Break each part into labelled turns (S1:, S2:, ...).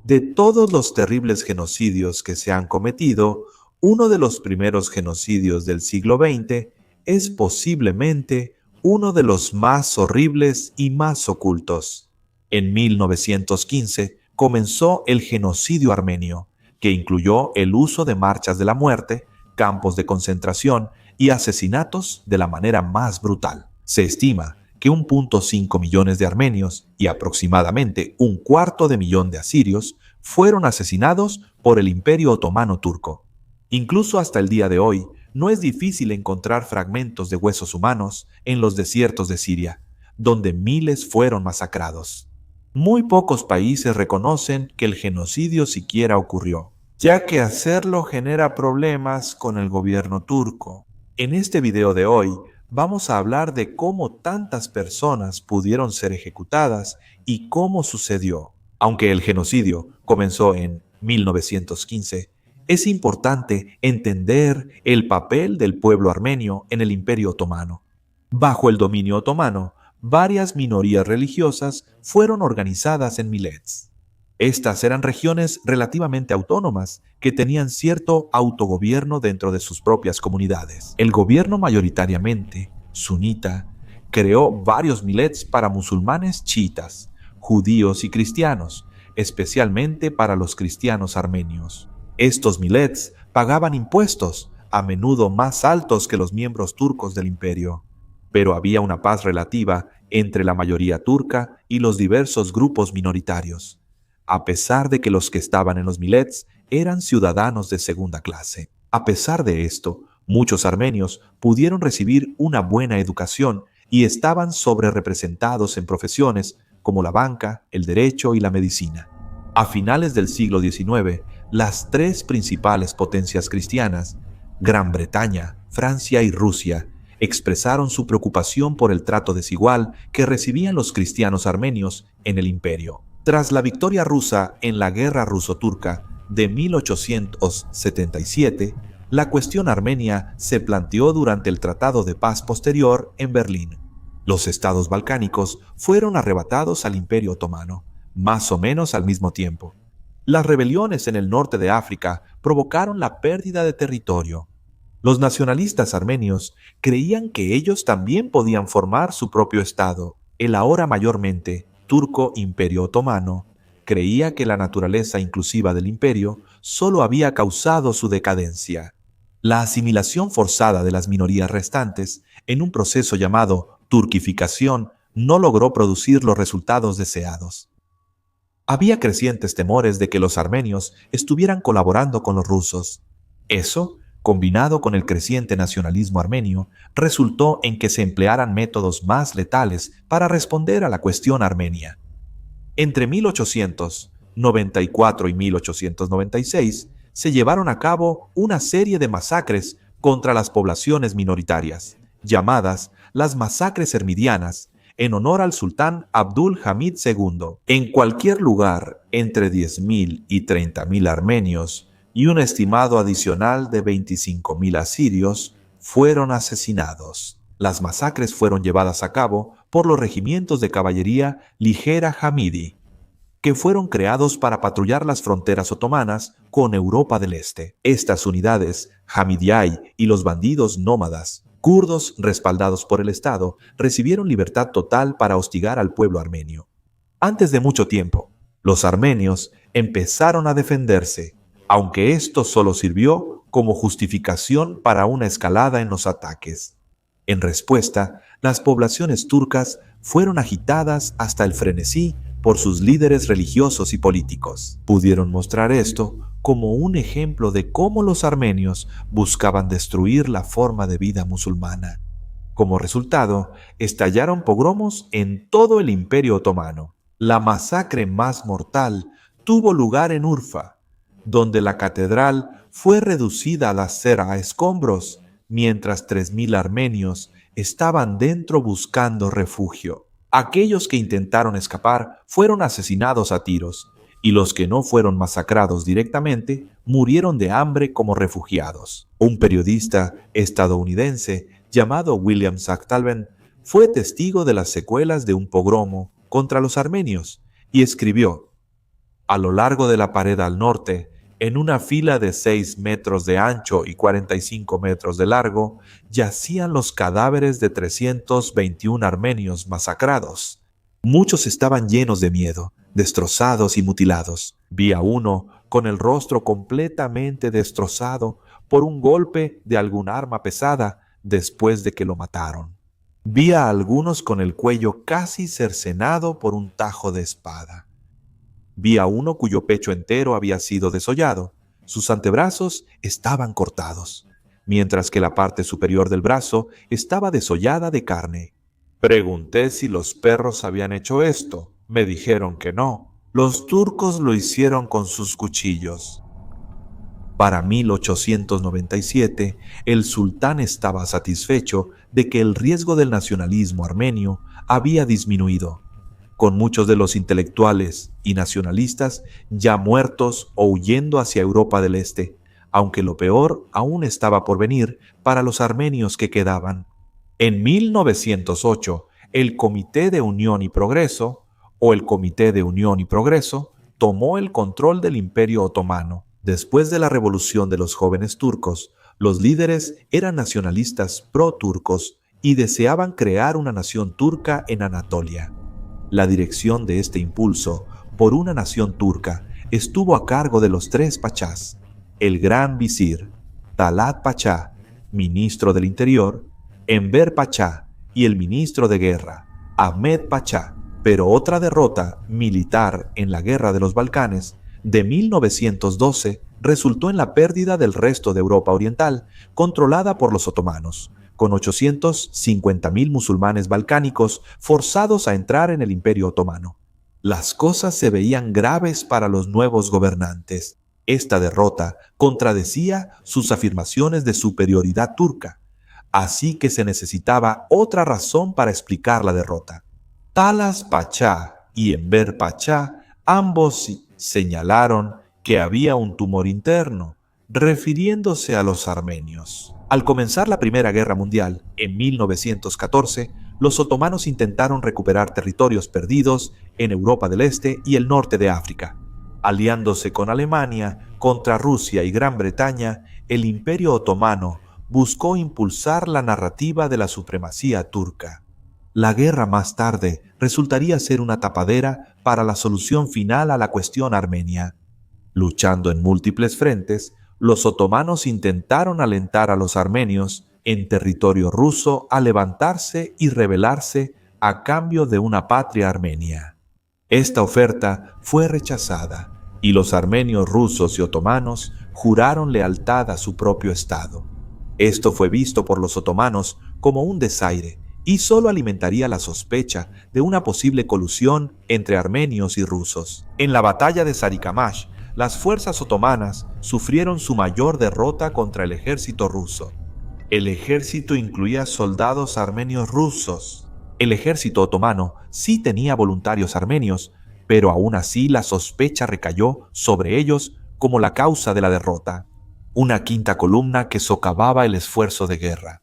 S1: De todos los terribles genocidios que se han cometido, uno de los primeros genocidios del siglo XX es posiblemente uno de los más horribles y más ocultos. En 1915 comenzó el genocidio armenio, que incluyó el uso de marchas de la muerte, campos de concentración y asesinatos de la manera más brutal. Se estima que 1,5 millones de armenios y aproximadamente 1/4 de millón de asirios fueron asesinados por el Imperio Otomano turco. Incluso hasta el día de hoy, no es difícil encontrar fragmentos de huesos humanos en los desiertos de Siria, donde miles fueron masacrados. Muy pocos países reconocen que el genocidio siquiera ocurrió, ya que hacerlo genera problemas con el gobierno turco. En este video de hoy, vamos a hablar de cómo tantas personas pudieron ser ejecutadas y cómo sucedió. Aunque el genocidio comenzó en 1915, es importante entender el papel del pueblo armenio en el Imperio Otomano. Bajo el dominio otomano, varias minorías religiosas fueron organizadas en milets. Estas eran regiones relativamente autónomas que tenían cierto autogobierno dentro de sus propias comunidades. El gobierno mayoritariamente sunita creó varios milets para musulmanes chiitas, judíos y cristianos, especialmente para los cristianos armenios. Estos milets pagaban impuestos, a menudo más altos que los miembros turcos del imperio. Pero había una paz relativa entre la mayoría turca y los diversos grupos minoritarios, a pesar de que los que estaban en los milets eran ciudadanos de segunda clase. A pesar de esto, muchos armenios pudieron recibir una buena educación y estaban sobrerepresentados en profesiones como la banca, el derecho y la medicina. A finales del siglo XIX, las tres principales potencias cristianas, Gran Bretaña, Francia y Rusia, expresaron su preocupación por el trato desigual que recibían los cristianos armenios en el imperio. Tras la victoria rusa en la Guerra Ruso-Turca de 1877, la cuestión armenia se planteó durante el Tratado de Paz posterior en Berlín. Los estados balcánicos fueron arrebatados al Imperio Otomano, más o menos al mismo tiempo. Las rebeliones en el norte de África provocaron la pérdida de territorio. Los nacionalistas armenios creían que ellos también podían formar su propio estado. El ahora mayormente turco Imperio Otomano creía que la naturaleza inclusiva del imperio solo había causado su decadencia. La asimilación forzada de las minorías restantes en un proceso llamado turquificación no logró producir los resultados deseados. Había crecientes temores de que los armenios estuvieran colaborando con los rusos. Eso, combinado con el creciente nacionalismo armenio, resultó en que se emplearan métodos más letales para responder a la cuestión armenia. Entre 1894 y 1896 se llevaron a cabo una serie de masacres contra las poblaciones minoritarias, llamadas las masacres ermidianas, en honor al sultán Abdul Hamid II. En cualquier lugar, entre 10.000 y 30.000 armenios y un estimado adicional de 25.000 asirios fueron asesinados. Las masacres fueron llevadas a cabo por los regimientos de caballería ligera Hamidi, que fueron creados para patrullar las fronteras otomanas con Europa del Este. Estas unidades, Hamidiyai y los bandidos nómadas, kurdos respaldados por el Estado, recibieron libertad total para hostigar al pueblo armenio. Antes de mucho tiempo, los armenios empezaron a defenderse, aunque esto solo sirvió como justificación para una escalada en los ataques. En respuesta, las poblaciones turcas fueron agitadas hasta el frenesí por sus líderes religiosos y políticos. Pudieron mostrar esto como un ejemplo de cómo los armenios buscaban destruir la forma de vida musulmana. Como resultado, estallaron pogromos en todo el Imperio Otomano. La masacre más mortal tuvo lugar en Urfa, donde la catedral fue reducida al hacer a escombros, mientras 3.000 armenios estaban dentro buscando refugio. Aquellos que intentaron escapar fueron asesinados a tiros, y los que no fueron masacrados directamente murieron de hambre como refugiados. Un periodista estadounidense llamado William Sachtalben fue testigo de las secuelas de un pogromo contra los armenios y escribió: A lo largo de la pared al norte, en una fila de 6 metros de ancho y 45 metros de largo, yacían los cadáveres de 321 armenios masacrados. Muchos estaban llenos de miedo, destrozados y mutilados. Vi a uno con el rostro completamente destrozado por un golpe de algún arma pesada después de que lo mataron. Vi a algunos con el cuello casi cercenado por un tajo de espada. Vi a uno cuyo pecho entero había sido desollado. Sus antebrazos estaban cortados, mientras que la parte superior del brazo estaba desollada de carne. Pregunté si los perros habían hecho esto. Me dijeron que no. Los turcos lo hicieron con sus cuchillos. Para 1897, el sultán estaba satisfecho de que el riesgo del nacionalismo armenio había disminuido, con muchos de los intelectuales y nacionalistas ya muertos o huyendo hacia Europa del Este, aunque lo peor aún estaba por venir para los armenios que quedaban. En 1908, el Comité de Unión y Progreso, o el Comité de Unión y Progreso, tomó el control del Imperio Otomano. Después de la revolución de los jóvenes turcos, los líderes eran nacionalistas pro-turcos y deseaban crear una nación turca en Anatolia. La dirección de este impulso por una nación turca estuvo a cargo de los 3 pachás: el gran visir, Talat Pachá, ministro del Interior, Enver Pachá y el ministro de Guerra, Ahmed Pachá. Pero otra derrota militar en la Guerra de los Balcanes de 1912 resultó en la pérdida del resto de Europa Oriental, controlada por los otomanos, con 850.000 musulmanes balcánicos forzados a entrar en el Imperio Otomano. Las cosas se veían graves para los nuevos gobernantes. Esta derrota contradecía sus afirmaciones de superioridad turca, así que se necesitaba otra razón para explicar la derrota. Talas Pachá y Enver Pachá ambos señalaron que había un tumor interno, refiriéndose a los armenios. Al comenzar la Primera Guerra Mundial, en 1914, los otomanos intentaron recuperar territorios perdidos en Europa del Este y el norte de África. Aliándose con Alemania contra Rusia y Gran Bretaña, el Imperio Otomano buscó impulsar la narrativa de la supremacía turca. La guerra más tarde resultaría ser una tapadera para la solución final a la cuestión armenia. Luchando en múltiples frentes, los otomanos intentaron alentar a los armenios en territorio ruso a levantarse y rebelarse a cambio de una patria armenia. Esta oferta fue rechazada y los armenios rusos y otomanos juraron lealtad a su propio estado. Esto fue visto por los otomanos como un desaire y solo alimentaría la sospecha de una posible colusión entre armenios y rusos. En la batalla de Sarikamash, las fuerzas otomanas sufrieron su mayor derrota contra el ejército ruso. El ejército incluía soldados armenios rusos. El ejército otomano sí tenía voluntarios armenios, pero aún así la sospecha recayó sobre ellos como la causa de la derrota. Una quinta columna que socavaba el esfuerzo de guerra.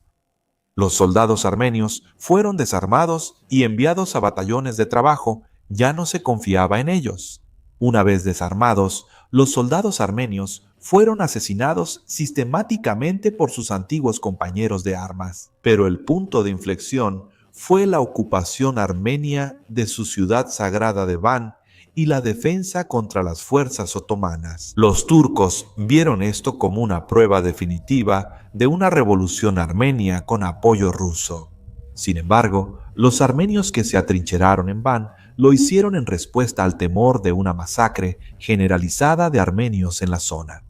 S1: Los soldados armenios fueron desarmados y enviados a batallones de trabajo. Ya no se confiaba en ellos. Una vez desarmados, los soldados armenios fueron asesinados sistemáticamente por sus antiguos compañeros de armas. Pero el punto de inflexión fue la ocupación armenia de su ciudad sagrada de Van y la defensa contra las fuerzas otomanas. Los turcos vieron esto como una prueba definitiva de una revolución armenia con apoyo ruso. Sin embargo, los armenios que se atrincheraron en Van lo hicieron en respuesta al temor de una masacre generalizada de armenios en la zona.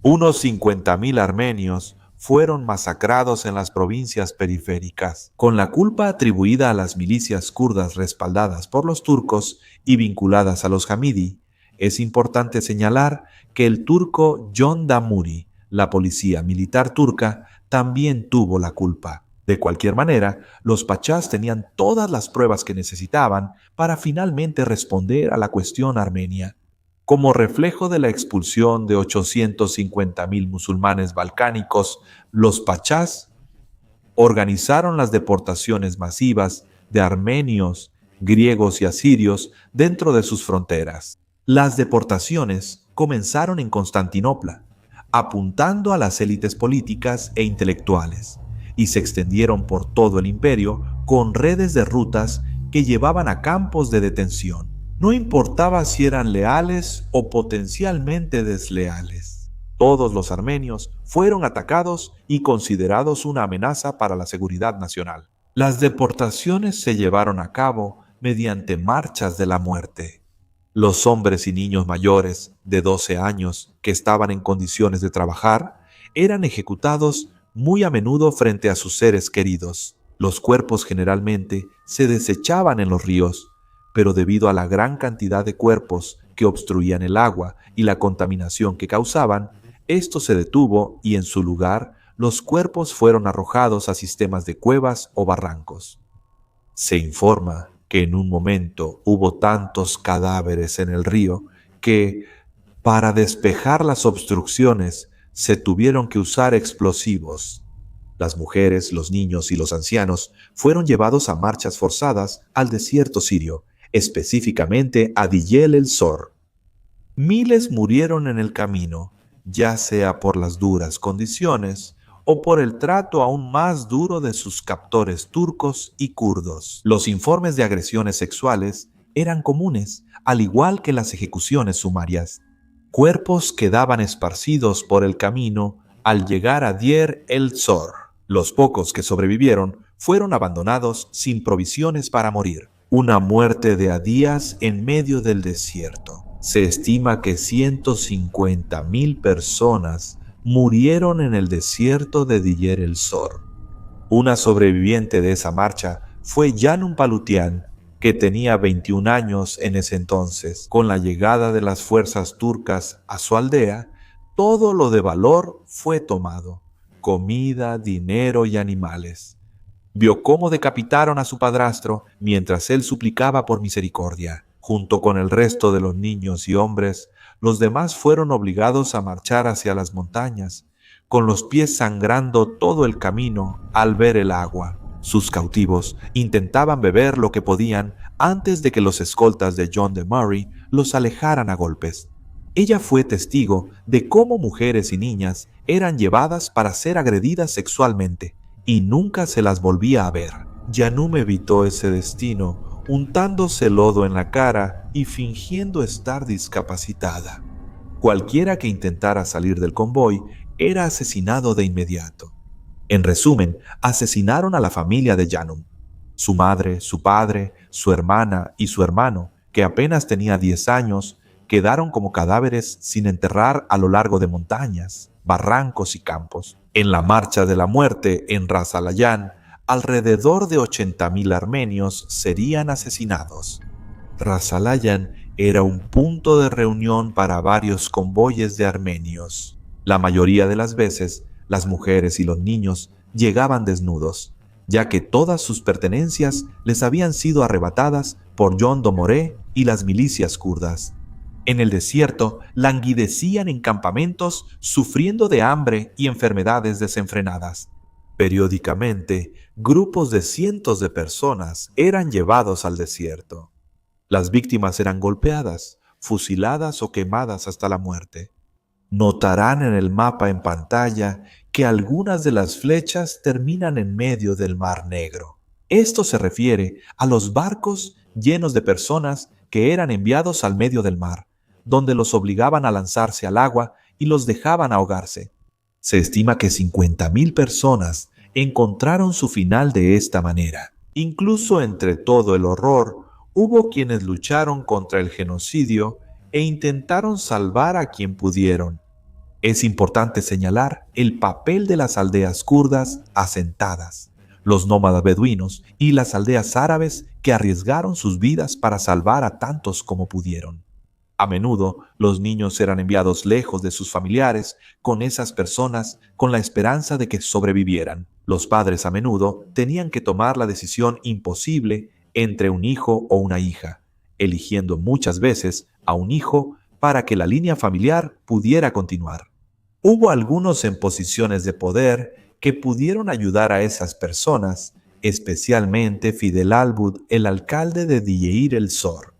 S1: Unos 50.000 armenios fueron masacrados en las provincias periféricas, con la culpa atribuida a las milicias kurdas respaldadas por los turcos y vinculadas a los Hamidi. Es importante señalar que el turco John Damuri, la policía militar turca, también tuvo la culpa. De cualquier manera, los pachás tenían todas las pruebas que necesitaban para finalmente responder a la cuestión armenia. Como reflejo de la expulsión de 850.000 musulmanes balcánicos, los pachás organizaron las deportaciones masivas de armenios, griegos y asirios dentro de sus fronteras. Las deportaciones comenzaron en Constantinopla, apuntando a las élites políticas e intelectuales, y se extendieron por todo el imperio con redes de rutas que llevaban a campos de detención. No importaba si eran leales o potencialmente desleales. Todos los armenios fueron atacados y considerados una amenaza para la seguridad nacional. Las deportaciones se llevaron a cabo mediante marchas de la muerte. Los hombres y niños mayores de 12 años que estaban en condiciones de trabajar eran ejecutados muy a menudo frente a sus seres queridos. Los cuerpos generalmente se desechaban en los ríos, pero debido a la gran cantidad de cuerpos que obstruían el agua y la contaminación que causaban, esto se detuvo y en su lugar los cuerpos fueron arrojados a sistemas de cuevas o barrancos. Se informa que en un momento hubo tantos cadáveres en el río que, para despejar las obstrucciones, se tuvieron que usar explosivos. Las mujeres, los niños y los ancianos fueron llevados a marchas forzadas al desierto sirio, específicamente a Diyel el-Zor. Miles murieron en el camino, ya sea por las duras condiciones o por el trato aún más duro de sus captores turcos y kurdos. Los informes de agresiones sexuales eran comunes, al igual que las ejecuciones sumarias. Cuerpos quedaban esparcidos por el camino al llegar a Deir el-Zor. Los pocos que sobrevivieron fueron abandonados sin provisiones para morir. Una muerte de a días en medio del desierto. Se estima que 150.000 personas murieron en el desierto de Diyel el-Zor. Una sobreviviente de esa marcha fue Yanum Palutian, que tenía 21 años en ese entonces. Con la llegada de las fuerzas turcas a su aldea, todo lo de valor fue tomado: comida, dinero y animales. Vio cómo decapitaron a su padrastro mientras él suplicaba por misericordia. Junto con el resto de los niños y hombres, los demás fueron obligados a marchar hacia las montañas, con los pies sangrando todo el camino al ver el agua. Sus cautivos intentaban beber lo que podían antes de que los escoltas de John de Murray los alejaran a golpes. Ella fue testigo de cómo mujeres y niñas eran llevadas para ser agredidas sexualmente y nunca se las volvía a ver. Yanum evitó ese destino untándose lodo en la cara y fingiendo estar discapacitada. Cualquiera que intentara salir del convoy era asesinado de inmediato. En resumen, asesinaron a la familia de Yanum: su madre, su padre, su hermana y su hermano, que apenas tenía 10 años, quedaron como cadáveres sin enterrar a lo largo de montañas, barrancos y campos. En la marcha de la muerte en Ras al-Ayan, alrededor de 80.000 armenios serían asesinados. Ras al-Ayan era un punto de reunión para varios convoyes de armenios. La mayoría de las veces, las mujeres y los niños llegaban desnudos, ya que todas sus pertenencias les habían sido arrebatadas por John Domoré y las milicias kurdas. En el desierto languidecían en campamentos, sufriendo de hambre y enfermedades desenfrenadas. Periódicamente, grupos de cientos de personas eran llevados al desierto. Las víctimas eran golpeadas, fusiladas o quemadas hasta la muerte. Notarán en el mapa en pantalla que algunas de las flechas terminan en medio del Mar Negro. Esto se refiere a los barcos llenos de personas que eran enviados al medio del mar, donde los obligaban a lanzarse al agua y los dejaban ahogarse. Se estima que 50.000 personas encontraron su final de esta manera. Incluso entre todo el horror, hubo quienes lucharon contra el genocidio e intentaron salvar a quien pudieron. Es importante señalar el papel de las aldeas kurdas asentadas, los nómadas beduinos y las aldeas árabes que arriesgaron sus vidas para salvar a tantos como pudieron. A menudo, los niños eran enviados lejos de sus familiares con esas personas con la esperanza de que sobrevivieran. Los padres a menudo tenían que tomar la decisión imposible entre un hijo o una hija, eligiendo muchas veces a un hijo para que la línea familiar pudiera continuar. Hubo algunos en posiciones de poder que pudieron ayudar a esas personas, especialmente Fidel Albud, el alcalde de Diyel el-Zor.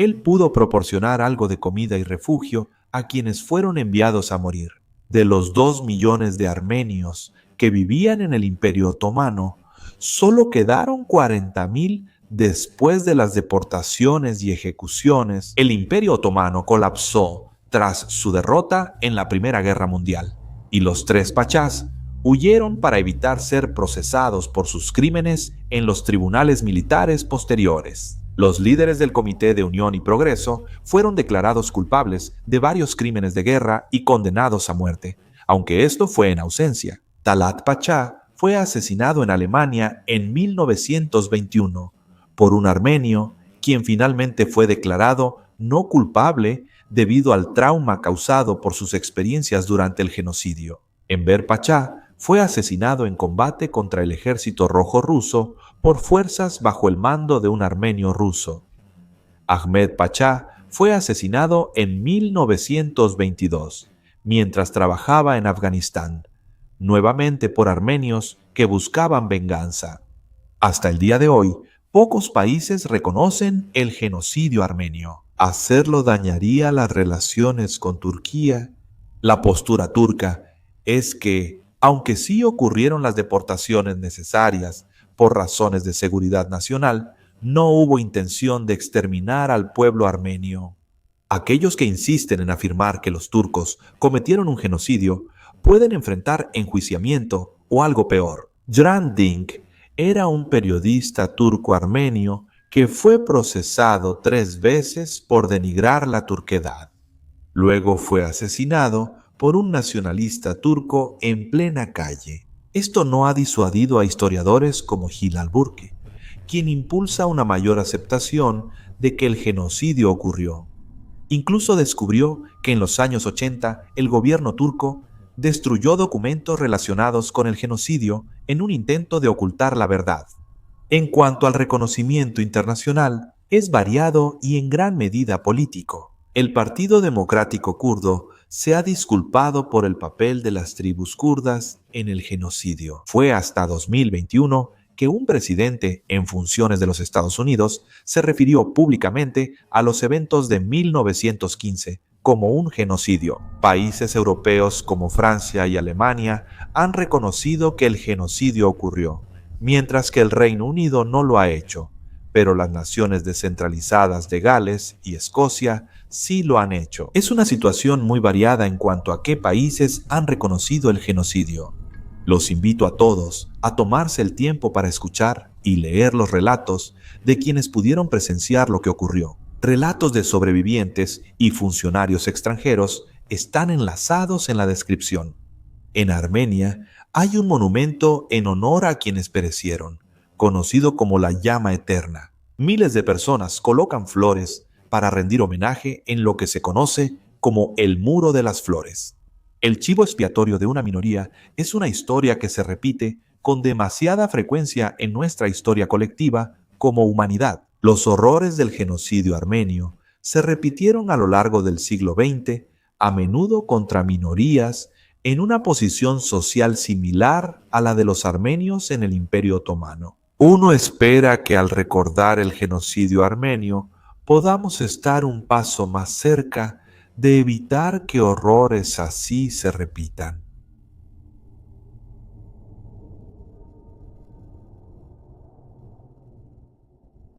S1: Él pudo proporcionar algo de comida y refugio a quienes fueron enviados a morir. De los 2 millones de armenios que vivían en el Imperio Otomano, solo quedaron 40.000 después de las deportaciones y ejecuciones. El Imperio Otomano colapsó tras su derrota en la Primera Guerra Mundial, y los 3 pachás huyeron para evitar ser procesados por sus crímenes en los tribunales militares posteriores. Los líderes del Comité de Unión y Progreso fueron declarados culpables de varios crímenes de guerra y condenados a muerte, aunque esto fue en ausencia. Talat Pachá fue asesinado en Alemania en 1921 por un armenio, quien finalmente fue declarado no culpable debido al trauma causado por sus experiencias durante el genocidio. Enver Pachá fue asesinado en combate contra el Ejército Rojo ruso por fuerzas bajo el mando de un armenio ruso. Ahmed Pachá fue asesinado en 1922, mientras trabajaba en Afganistán, nuevamente por armenios que buscaban venganza. Hasta el día de hoy, pocos países reconocen el genocidio armenio. Hacerlo dañaría las relaciones con Turquía. La postura turca es que, aunque sí ocurrieron las deportaciones necesarias por razones de seguridad nacional, no hubo intención de exterminar al pueblo armenio. Aquellos que insisten en afirmar que los turcos cometieron un genocidio pueden enfrentar enjuiciamiento o algo peor. Hrant Dink era un periodista turco-armenio que fue procesado 3 veces por denigrar la turquedad. Luego fue asesinado por un nacionalista turco en plena calle. Esto no ha disuadido a historiadores como Hilal Burki, quien impulsa una mayor aceptación de que el genocidio ocurrió. Incluso descubrió que en los años 80 el gobierno turco destruyó documentos relacionados con el genocidio en un intento de ocultar la verdad. En cuanto al reconocimiento internacional, es variado y en gran medida político. El Partido Democrático Kurdo se ha disculpado por el papel de las tribus kurdas en el genocidio. Fue hasta 2021 que un presidente en funciones de los Estados Unidos se refirió públicamente a los eventos de 1915 como un genocidio. Países europeos como Francia y Alemania han reconocido que el genocidio ocurrió, mientras que el Reino Unido no lo ha hecho, pero las naciones descentralizadas de Gales y Escocia sí lo han hecho. Es una situación muy variada en cuanto a qué países han reconocido el genocidio. Los invito a todos a tomarse el tiempo para escuchar y leer los relatos de quienes pudieron presenciar lo que ocurrió. Relatos de sobrevivientes y funcionarios extranjeros están enlazados en la descripción. En Armenia hay un monumento en honor a quienes perecieron, conocido como la llama eterna. Miles de personas colocan flores para rendir homenaje en lo que se conoce como el Muro de las Flores. El chivo expiatorio de una minoría es una historia que se repite con demasiada frecuencia en nuestra historia colectiva como humanidad. Los horrores del genocidio armenio se repitieron a lo largo del siglo XX, a menudo contra minorías, en una posición social similar a la de los armenios en el Imperio Otomano. Uno espera que al recordar el genocidio armenio podamos estar un paso más cerca de evitar que horrores así se repitan.